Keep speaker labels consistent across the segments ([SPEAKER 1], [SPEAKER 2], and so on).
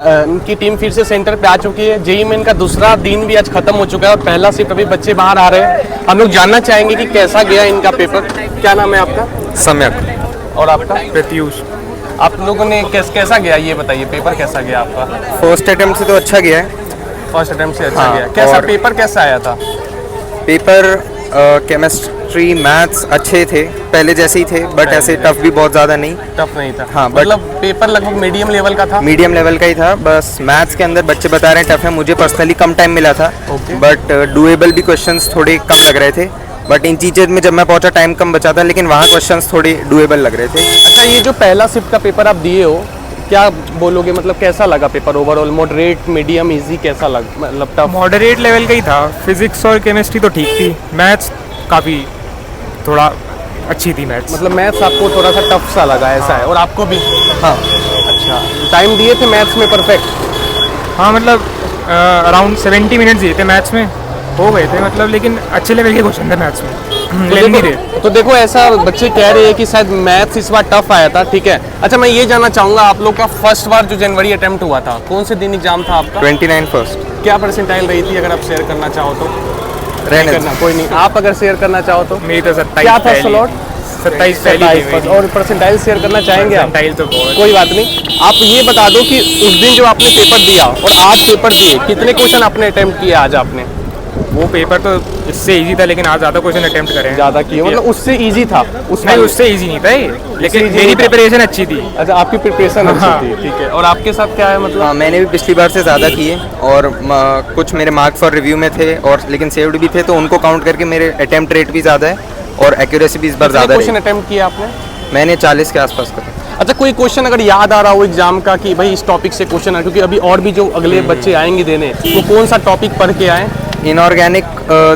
[SPEAKER 1] इनकी टीम फिर से सेंटर पे आ चुकी है। जेईई में इनका दूसरा दिन भी आज खत्म हो चुका है और पहला शिफ्ट अभी बच्चे बाहर आ रहे हैं। हम लोग जानना चाहेंगे कि कैसा गया इनका पेपर। क्या नाम है आपका?
[SPEAKER 2] सम्यक।
[SPEAKER 1] और आपका?
[SPEAKER 2] प्रत्यूष।
[SPEAKER 1] आप लोगों ने कैसा गया ये बताइए, पेपर कैसा गया आपका?
[SPEAKER 2] फर्स्ट अटेम्प्ट से तो अच्छा गया है।
[SPEAKER 1] फर्स्ट अटेम्प्ट से अच्छा
[SPEAKER 2] हाँ,
[SPEAKER 1] गया। कैसा
[SPEAKER 2] और
[SPEAKER 1] पेपर कैसा आया था?
[SPEAKER 2] पेपर केमिस्ट्री मैथ्स अच्छे थे, पहले जैसे ही थे, बट ऐसे टफ भी बहुत ज़्यादा नहीं।
[SPEAKER 1] टफ नहीं था?
[SPEAKER 2] हाँ,
[SPEAKER 1] मतलब पेपर लगभग मीडियम लेवल का था।
[SPEAKER 2] मीडियम लेवल का ही था। बस मैथ्स के अंदर बच्चे बता रहे हैं टफ है, मुझे पर्सनली कम टाइम मिला था, बट डूएबल भी क्वेश्चंस थोड़े कम लग रहे थे। बट इन चीज़ें में जब मैं पहुंचा टाइम कम बचा था, लेकिन वहाँ क्वेश्चंस थोड़े डूएबल लग रहे थे।
[SPEAKER 1] अच्छा, ये जो पहला शिफ्ट का पेपर आप दिए हो, क्या बोलोगे, मतलब कैसा लगा paper overall? Moderate, medium, easy, कैसा लगा? मतलब टफ?
[SPEAKER 3] मॉडरेट लेवल का ही था। फिजिक्स और केमिस्ट्री तो ठीक थी, मैथ्स काफ़ी थोड़ा अच्छी थी मैथ्स।
[SPEAKER 1] मतलब मैथ्स आपको थोड़ा सा टफ सा लगा, ऐसा है? और आपको भी?
[SPEAKER 2] हाँ।
[SPEAKER 1] अच्छा, टाइम दिए थे मैथ्स में परफेक्ट?
[SPEAKER 3] हाँ, मतलब अराउंड 70 मिनट्स दिए थे मैथ्स में, हो गए थे मतलब, लेकिन अच्छे लेवल के क्वेश्चन थे मैथ्स में, लेंदी थे।
[SPEAKER 1] तो देखो ऐसा बच्चे कह रहे हैं कि शायद मैथ्स इस बार टफ आया था, ठीक है। अच्छा, मैं ये जानना चाहूँगा, आप लोग का फर्स्ट बार जो जनवरी अटेम्प्ट हुआ था, कौन से दिन एग्जाम था आपका?
[SPEAKER 2] 29 फर्स्ट।
[SPEAKER 1] क्या परसेंटाइल रही थी, अगर आप शेयर करना चाहो तो?
[SPEAKER 2] रहने
[SPEAKER 1] करना कोई नहीं, आप अगर शेयर करना चाहो तो?
[SPEAKER 3] मेरी तो 27
[SPEAKER 1] क्या था स्लॉट?
[SPEAKER 3] 27 पहली थी मेरी।
[SPEAKER 1] और परसेंटाइल शेयर करना चाहेंगे आप?
[SPEAKER 3] परसेंटाइल तो बहुत।
[SPEAKER 1] कोई बात नहीं, आप ये बता दो कि उस दिन जो आपने पेपर दिया और आज पेपर दिए, कितने क्वेश्चन आपने अटेम्प्ट किए आज आपने?
[SPEAKER 3] वो पेपर तो इससे इजी था, लेकिन आज ज़्यादा क्वेश्चन अटेम्प्ट करें।
[SPEAKER 1] ज़्यादा किए, मतलब उससे इजी था?
[SPEAKER 3] नहीं, उससे इजी नहीं था ये, लेकिन मेरी प्रिपरेशन अच्छी थी।
[SPEAKER 1] अच्छा, आपकी प्रिपरेशन अच्छी
[SPEAKER 3] हाँ।
[SPEAKER 1] थी, ठीक है। और आपके साथ क्या है मतलब?
[SPEAKER 2] हाँ, मैंने भी पिछली बार से ज़्यादा किए, और कुछ मेरे मार्क फॉर रिव्यू में थे, और लेकिन सेव्ड भी थे, तो उनको काउंट करके मेरे अटेम्प्ट रेट भी ज़्यादा है और एक्यूरेसी भी इस बार ज़्यादा
[SPEAKER 1] क्वेश्चन
[SPEAKER 2] है।
[SPEAKER 1] अटेम्प्ट किया आपने?
[SPEAKER 2] मैंने 40 के आसपास करा।
[SPEAKER 1] अच्छा, कोई क्वेश्चन अगर याद आ रहा हो एग्जाम का कि भाई इस टॉपिक से क्वेश्चन है, क्योंकि अभी और भी जो अगले बच्चे आएंगे देने, वो कौन सा टॉपिक पढ़ के आए?
[SPEAKER 2] इनऑर्गेनिक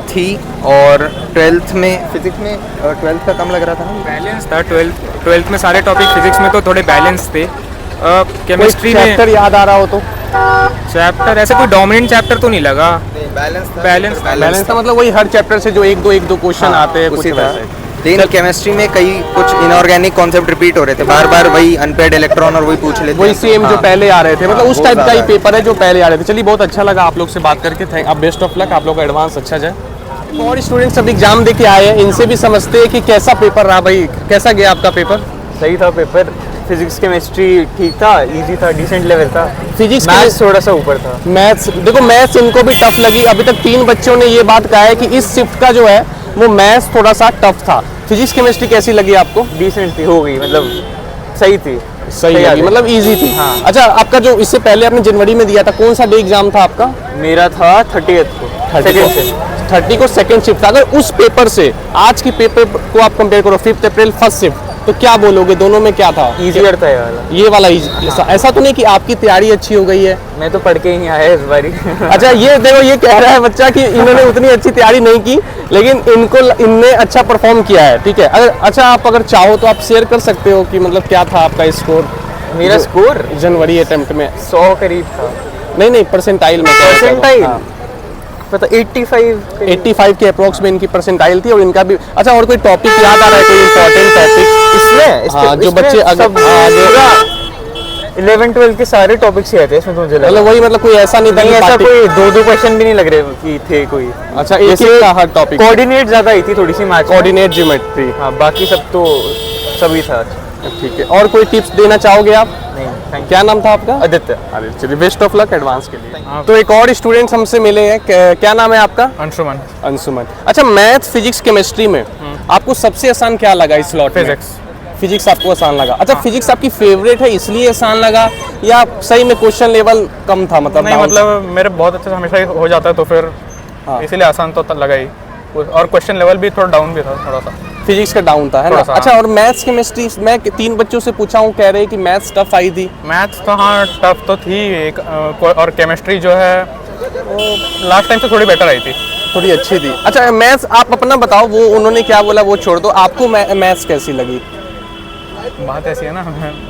[SPEAKER 2] थी, और 12th में फिजिक्स में 12th का कम लग रहा था ना।
[SPEAKER 3] बैलेंस था 12th में सारे टॉपिक। फिजिक्स में तो थोड़े बैलेंस थे। केमिस्ट्री में
[SPEAKER 1] चैप्टर याद आ रहा हो तो?
[SPEAKER 3] चैप्टर ऐसे कोई डोमिनेंट चैप्टर तो नहीं लगा।
[SPEAKER 2] बैलेंस
[SPEAKER 1] बैलेंस था, मतलब वही हर चैप्टर से जो एक दो क्वेश्चन आते हैं, कुछ
[SPEAKER 2] उसी था।
[SPEAKER 1] वैसे।
[SPEAKER 2] लेकिन केमिस्ट्री में कई कुछ इनऑर्गेनिक कॉन्सेप्ट रिपीट हो रहे थे, बार बार वही अनपेड इलेक्ट्रॉन और वही पूछ लेते
[SPEAKER 1] वही सेम जो
[SPEAKER 2] हाँ।
[SPEAKER 1] पहले आ रहे थे, मतलब उस
[SPEAKER 2] वो
[SPEAKER 1] टाइप का ही
[SPEAKER 2] ज़्यादा है।
[SPEAKER 1] पेपर है जो पहले आ रहे थे। चलिए, बहुत अच्छा लगा आप लोग से बात करके। थैंक आप, बेस्ट ऑफ लक, आप लोग का एडवांस अच्छा जाए। और स्टूडेंट्स अभी एग्जाम दे के आए हैं, इनसे भी समझते हैं कि कैसा पेपर रहा। भाई कैसा गया आपका पेपर?
[SPEAKER 4] सही था पेपर। फिजिक्स केमिस्ट्री ठीक था, इजी था, डिसेंट लेवल था।
[SPEAKER 1] फिजिक्स
[SPEAKER 4] मैथ्स थोड़ा सा ऊपर था।
[SPEAKER 1] मैथ्स, देखो मैथ्स इनको भी टफ लगी। अभी तक 3 बच्चों ने ये बात कहा है कि इस शिफ्ट का जो है वो मैथ्स थोड़ा सा टफ था। फिजिक्स केमिस्ट्री कैसी लगी आपको?
[SPEAKER 4] डिसेंट थी, हो गई, मतलब सही थी।
[SPEAKER 1] सही लगी, मतलब इजी थी।
[SPEAKER 4] हाँ।
[SPEAKER 1] अच्छा, आपका जो इससे पहले आपने जनवरी में दिया था, कौन सा डे एग्जाम था आपका?
[SPEAKER 4] मेरा था 30th को,
[SPEAKER 1] 30 को सेकंड शिफ्ट था। अगर उस पेपर से आज की पेपर को आप कंपेयर करो, 5 अप्रैल फर्स्ट शिफ्ट, तो क्या बोलोगे, दोनों में क्या था?
[SPEAKER 4] ईजियर था ये वाला।
[SPEAKER 1] ये वाला easy। ऐसा तो नहीं कि आपकी तैयारी अच्छी हो गई है?
[SPEAKER 4] मैं तो पढ़ के ही नहीं आया इस बारी।
[SPEAKER 1] अच्छा, ये देखो, ये कह रहा है बच्चा कि इन्होंने उतनी अच्छी तैयारी नहीं की, लेकिन इनने अच्छा परफॉर्म किया है, ठीक है। अगर अच्छा, आप अगर चाहो तो आप शेयर कर सकते हो कि मतलब क्या था आपका स्कोर?
[SPEAKER 4] मेरा स्कोर
[SPEAKER 1] जनवरी अटेम्प्ट में
[SPEAKER 4] 100 करीब था।
[SPEAKER 1] नहीं, परसेंटाइल में।
[SPEAKER 4] परसेंटाइल
[SPEAKER 1] हाँ।
[SPEAKER 4] पता 85
[SPEAKER 1] 85 के अप्रोक्स में इनकी परसेंटाइल थी, और इनका भी। अच्छा, और कोई टॉपिक याद आ रहा है, कोई इंपॉर्टेंट टॉपिक
[SPEAKER 4] इसमें?
[SPEAKER 1] हाँ, जो बच्चे अगर
[SPEAKER 4] पूरा 11-12 के सारे टॉपिक्स ही आते हैं इसमें, तो मुझे लगा।
[SPEAKER 1] मतलब वही, मतलब कोई ऐसा नहीं था
[SPEAKER 4] नहीं,
[SPEAKER 1] कि
[SPEAKER 4] ऐसा
[SPEAKER 1] पार्टी-
[SPEAKER 4] कोई 2-2 क्वेश्चन भी नहीं लग रहे कि थे कोई।
[SPEAKER 1] अच्छा, एक
[SPEAKER 4] जैसे
[SPEAKER 1] का हर टॉपिक।
[SPEAKER 4] कोऑर्डिनेट ज्यादा आई थी थोड़ी सी मैथ्स में।
[SPEAKER 1] Coordinate, geometry.
[SPEAKER 4] हाँ, बाकी सब तो सभी था।
[SPEAKER 1] ठीक है, और कोई टिप्स देना चाहोगे आप?
[SPEAKER 4] नहीं, थैंक
[SPEAKER 1] क्या नाम था आपका?
[SPEAKER 4] यू। आदित्य।
[SPEAKER 1] अरे चलिए, बेस्ट ऑफ लक एडवांस के लिए। तो एक और स्टूडेंट्स हमसे मिले हैं, क्या नाम है आपका?
[SPEAKER 3] अंशुमन।
[SPEAKER 1] अंशुमन। अच्छा, मैथ, फिजिक्स, केमिस्ट्री में आपको सबसे आसान क्या लगा इस स्लॉट में?
[SPEAKER 3] फिजिक्स।
[SPEAKER 1] फिजिक्स आपको आसान लगा? अच्छा, फिजिक्स आपकी फेवरेट है इसलिए आसान लगा, या सही में क्वेश्चन लेवल कम था? मतलब
[SPEAKER 5] नहीं, मतलब मेरे बहुत अच्छे से हमेशा ही हो जाता है, तो फिर
[SPEAKER 1] हाँ।
[SPEAKER 5] इसीलिए आसान तो लगा ही। और क्वेश्चन लेवल भी थोड़ा डाउन भी था, थोड़ा सा।
[SPEAKER 1] फिजिक्स का डाउन था, है ना?
[SPEAKER 5] थोड़ा सा,
[SPEAKER 1] अच्छा, और मैथ्स, केमिस्ट्री, मैं 3 बच्चों से पूछा हूँ, कह रहे हैं कि मैथ्स टफ आई थी।
[SPEAKER 5] मैथ्स तो हाँ टफ तो थी एक, और केमिस्ट्री जो है वो लास्ट टाइम से थोड़ी बेटर आई थी।
[SPEAKER 1] थोड़ी अच्छी थी। अच्छा, मैथ्स आप अपना बताओ, वो उन्होंने क्या बोला वो छोड़ दो, आपको मैथ्स कैसी लगी?
[SPEAKER 5] बात ऐसी है ना,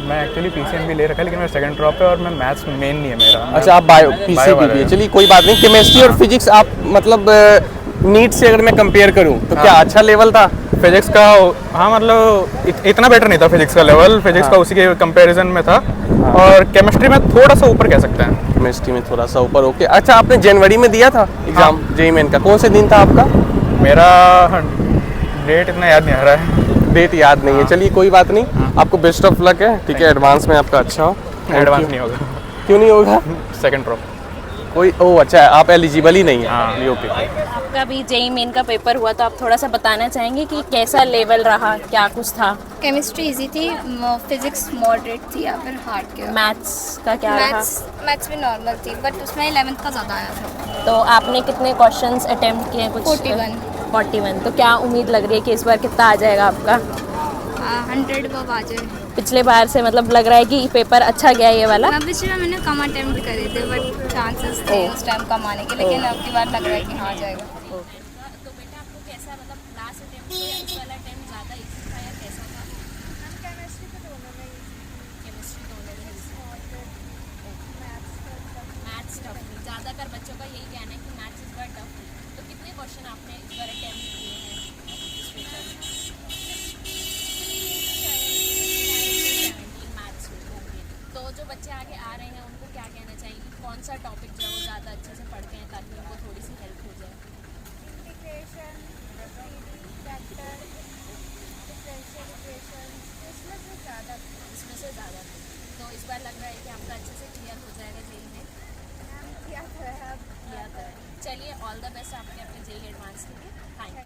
[SPEAKER 5] मैं एक्चुअली पीसीएम भी ले रखा है, लेकिन मेरा सेकंड ड्रॉप है और मैं मैथ्स मेन नहीं है मेरा।
[SPEAKER 1] अच्छा, आप बायो
[SPEAKER 5] बायो
[SPEAKER 1] पीसीबी
[SPEAKER 5] वाला
[SPEAKER 1] भी है,
[SPEAKER 5] है।
[SPEAKER 1] चलिए कोई बात नहीं। केमिस्ट्री और फिजिक्स आप मतलब नीट से अगर मैं कंपेयर करूं तो क्या अच्छा लेवल था?
[SPEAKER 5] फिजिक्स का हाँ मतलब इतना बेटर नहीं था फिजिक्स का लेवल, फिजिक्स का उसी के कंपैरिजन में था। और केमिस्ट्री में थोड़ा सा ऊपर कह सकते हैं।
[SPEAKER 1] केमिस्ट्री में थोड़ा सा ऊपर, ओके। अच्छा, आपने जनवरी में दिया था एग्जाम जेईई मेन का? कौन से दिन था आपका?
[SPEAKER 5] मेरा डेट इतना याद नहीं आ रहा है।
[SPEAKER 1] डेट याद नहीं है, चलिए कोई बात नहीं। आपको बेस्ट ऑफ लक है, ठीक है। एडवांस में आपका अच्छा हो।
[SPEAKER 5] एडवांस नहीं होगा,
[SPEAKER 1] क्यों नहीं होगा?
[SPEAKER 5] Second pro.
[SPEAKER 1] कोई ओह अच्छा है, आप एलिजिबल ही नहीं है। चलिए, ओके।
[SPEAKER 6] आपका भी जेईई मेन का पेपर हुआ, तो आप थोड़ा सा बताना चाहेंगे कि कैसा लेवल रहा, क्या कुछ था?
[SPEAKER 7] केमिस्ट्री इजी थी, फिजिक्स मॉडरेट थी या फिर हार्ड के।
[SPEAKER 6] मैथ्स का क्या रहा?
[SPEAKER 7] मैथ्स भी नॉर्मल थी, बट उसमें 11th का ज़्यादा आया था।
[SPEAKER 6] तो आपने कितने क्वेश्चंस अटेम्प्ट किए? कुछ 41। तो क्या उम्मीद लग रही है कि इस बार कितना आ जाएगा आपका?
[SPEAKER 7] 100 अब आ जाए।
[SPEAKER 6] पिछले बार से मतलब लग रहा है कि पेपर अच्छा गया ये वाला?
[SPEAKER 7] पिछले बार मैंने कम अटेम्प्ट करे थे, बट चांसेस थे उस टाइम कम आने के, लेकिन अब की बार लग रहा है कि हाँ जाएगा।
[SPEAKER 6] तो बेटा आपको कैसा मतलब लास्ट अटेम्प्ट से इस वाला अटेम्प्ट ज़्यादा इजी था या कैसा था? केमिस्ट्री दोनों में मैथ्स टफ थी। ज़्यादातर बच्चों का यही कहना है कि मैथ्स इस बार टफ थी। तो कितने क्वेश्चन आपने इस बार अटेम्प्ट किए हैं इस पेपर में? 17 मैथ्स में, ओके। तो जो बच्चे आगे आ रहे हैं उनको क्या कहना चाहिए, कौन सा टॉपिक जो है वो ज़्यादा अच्छे से पढ़ते हैं ताकि उनको थोड़ी सी हेल्प हो जाए? इसमें से ज़्यादा। तो इस बार लग रहा है कि आपका अच्छे से क्लियर हो जाएगा जेईई में? किया तो है। चलिए, ऑल द बेस्ट आपके अपने जेईई एडवांस के लिए। Thank you.